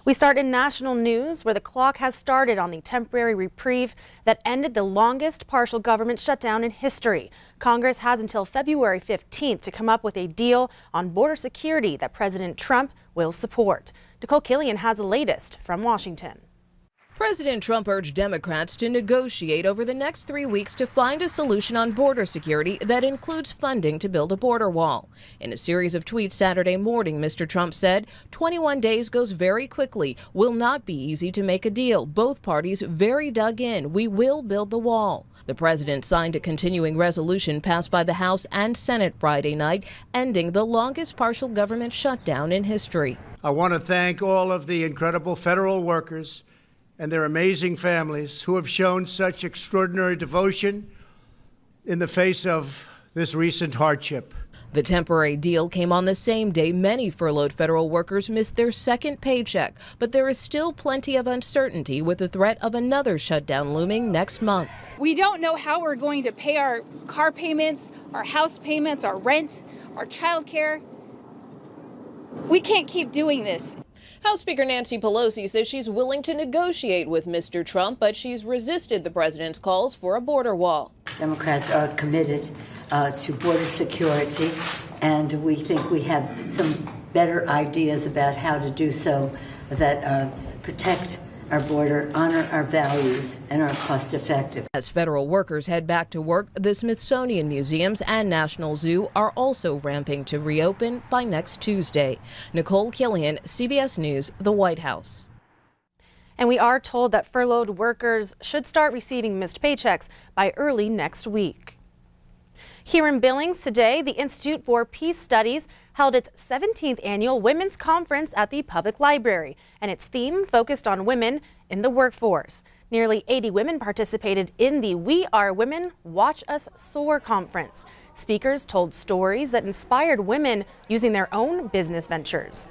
We start in national news, where the clock has started on the temporary reprieve that ended the longest partial government shutdown in history. Congress has until February 15th to come up with a deal on border security that President Trump will support. Nicole Killian has the latest from Washington. President Trump urged Democrats to negotiate over the next 3 weeks to find a solution on border security that includes funding to build a border wall. In a series of tweets Saturday morning, Mr. Trump said, 21 days goes very quickly, will not be easy to make a deal. Both parties very dug in. We will build the wall. The president signed a continuing resolution passed by the House and Senate Friday night, ending the longest partial government shutdown in history. I want to thank all of the incredible federal workers and their amazing families who have shown such extraordinary devotion in the face of this recent hardship. The temporary deal came on the same day many furloughed federal workers missed their second paycheck, but there is still plenty of uncertainty with the threat of another shutdown looming next month. We don't know how we're going to pay our car payments, our house payments, our rent, our child care. We can't keep doing this. House Speaker Nancy Pelosi says she's willing to negotiate with Mr. Trump, but she's resisted the president's calls for a border wall. Democrats are committed to border security, and we think we have some better ideas about how to do so that protect our border, honor our values, and are cost effective. As federal workers head back to work, the Smithsonian Museums and National Zoo are also ramping to reopen by next Tuesday. Nicole Killian, CBS News, the White House. And we are told that furloughed workers should start receiving missed paychecks by early next week. Here in Billings today, the Institute for Peace Studies held its 17th annual Women's Conference at the Public Library, and its theme focused on women in the workforce. Nearly 80 women participated in the We Are Women, Watch Us Soar conference. Speakers told stories that inspired women using their own business ventures.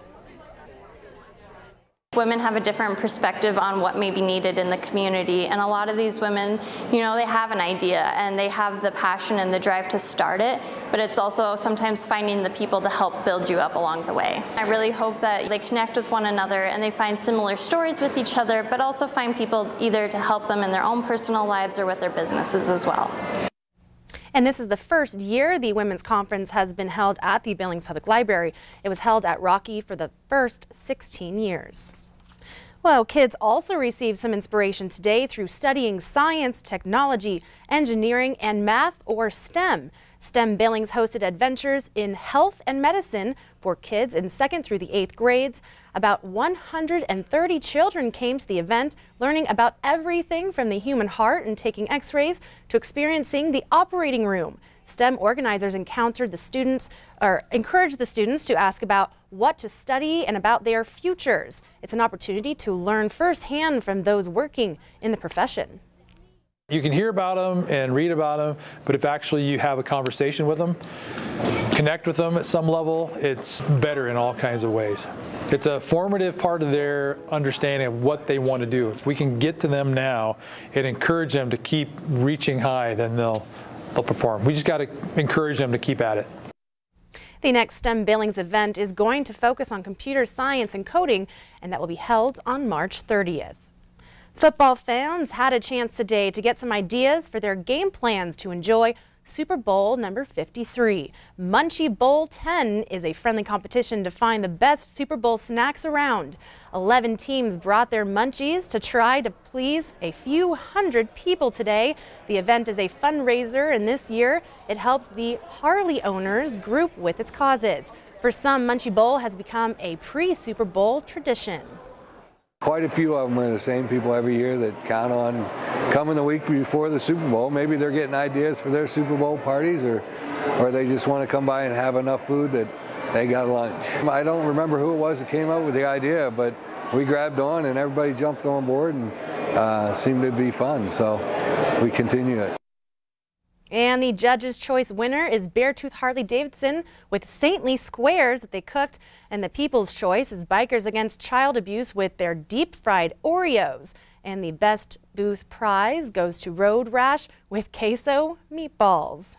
Women have a different perspective on what may be needed in the community, and a lot of these women, they have an idea and they have the passion and the drive to start it, but it's also sometimes finding the people to help build you up along the way. I really hope that they connect with one another and they find similar stories with each other, but also find people either to help them in their own personal lives or with their businesses as well. And this is the first year the Women's Conference has been held at the Billings Public Library. It was held at Rocky for the first 16 years. Well, kids also received some inspiration today through studying science, technology, engineering, and math, or STEM. STEM Billings hosted adventures in health and medicine for kids in 2nd through the 8th grades. About 130 children came to the event, learning about everything from the human heart and taking x-rays to experiencing the operating room. STEM organizers encouraged the students to ask about what to study and about their futures. It's an opportunity to learn firsthand from those working in the profession. You can hear about them and read about them, but if actually you have a conversation with them, connect with them at some level, it's better in all kinds of ways. It's a formative part of their understanding of what they want to do. If we can get to them now and encourage them to keep reaching high, then they'll perform. We just got to encourage them to keep at it. The next STEM Billings event is going to focus on computer science and coding, and that will be held on March 30th. Football fans had a chance today to get some ideas for their game plans to enjoy Super Bowl number 53. Munchie Bowl 10 is a friendly competition to find the best Super Bowl snacks around. 11 teams brought their munchies to try to please a few hundred people today. The event is a fundraiser, and this year it helps the Harley owners group with its causes. For some, Munchie Bowl has become a pre-Super Bowl tradition. Quite a few of them are the same people every year that count on coming the week before the Super Bowl. Maybe they're getting ideas for their Super Bowl parties, or they just want to come by and have enough food that they got lunch. I don't remember who it was that came up with the idea, but we grabbed on and everybody jumped on board, and seemed to be fun, so we continue it. And the Judge's Choice winner is Beartooth Harley-Davidson with saintly squares that they cooked. And the People's Choice is Bikers Against Child Abuse with their deep-fried Oreos. And the Best Booth prize goes to Road Rash with queso meatballs.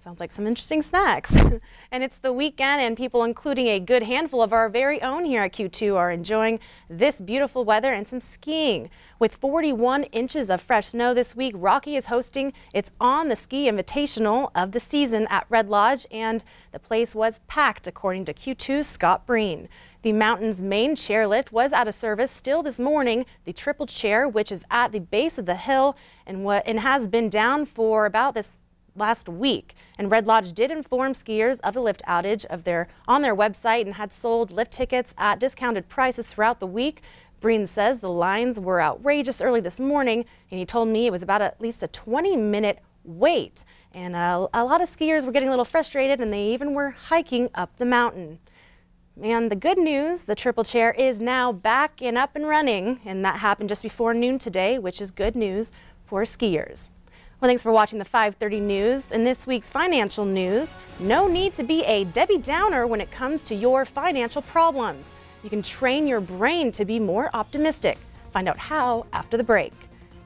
Sounds like some interesting snacks. And it's the weekend, and people, including a good handful of our very own here at Q2, are enjoying this beautiful weather and some skiing. With 41 inches of fresh snow this week, Rocky is hosting its On the Ski Invitational of the season at Red Lodge, and the place was packed, according to Q2's Scott Breen. The mountain's main chairlift was out of service still this morning. The triple chair, which is at the base of the hill and has been down for about this last week. And Red Lodge did inform skiers of the lift outage on their website and had sold lift tickets at discounted prices throughout the week. Breen says the lines were outrageous early this morning, and he told me it was about at least a 20-minute wait. And a lot of skiers were getting a little frustrated, and they even were hiking up the mountain. And the good news, the triple chair is now back and up and running, and that happened just before noon today, which is good news for skiers. Well, thanks for watching the 5:30 news. In this week's financial news, no need to be a Debbie Downer when it comes to your financial problems. You can train your brain to be more optimistic. Find out how after the break.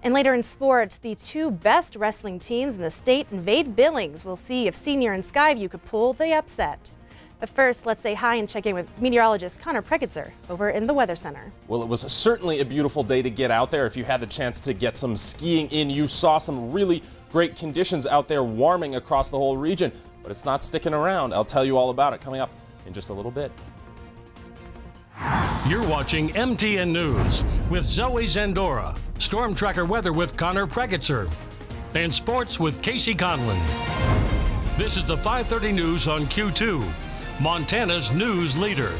And later in sports, the two best wrestling teams in the state invade Billings. We'll see if Senior and Skyview could pull the upset. But first, let's say hi and check in with meteorologist Connor Prekitzer over in the Weather Center. Well, it was certainly a beautiful day to get out there. If you had the chance to get some skiing in, you saw some really great conditions out there warming across the whole region. But it's not sticking around. I'll tell you all about it coming up in just a little bit. You're watching MTN News with Zoe Zandora, Storm Tracker Weather with Connor Prekitzer, and Sports with Casey Conlon. This is the 5:30 news on Q2, Montana's news leader.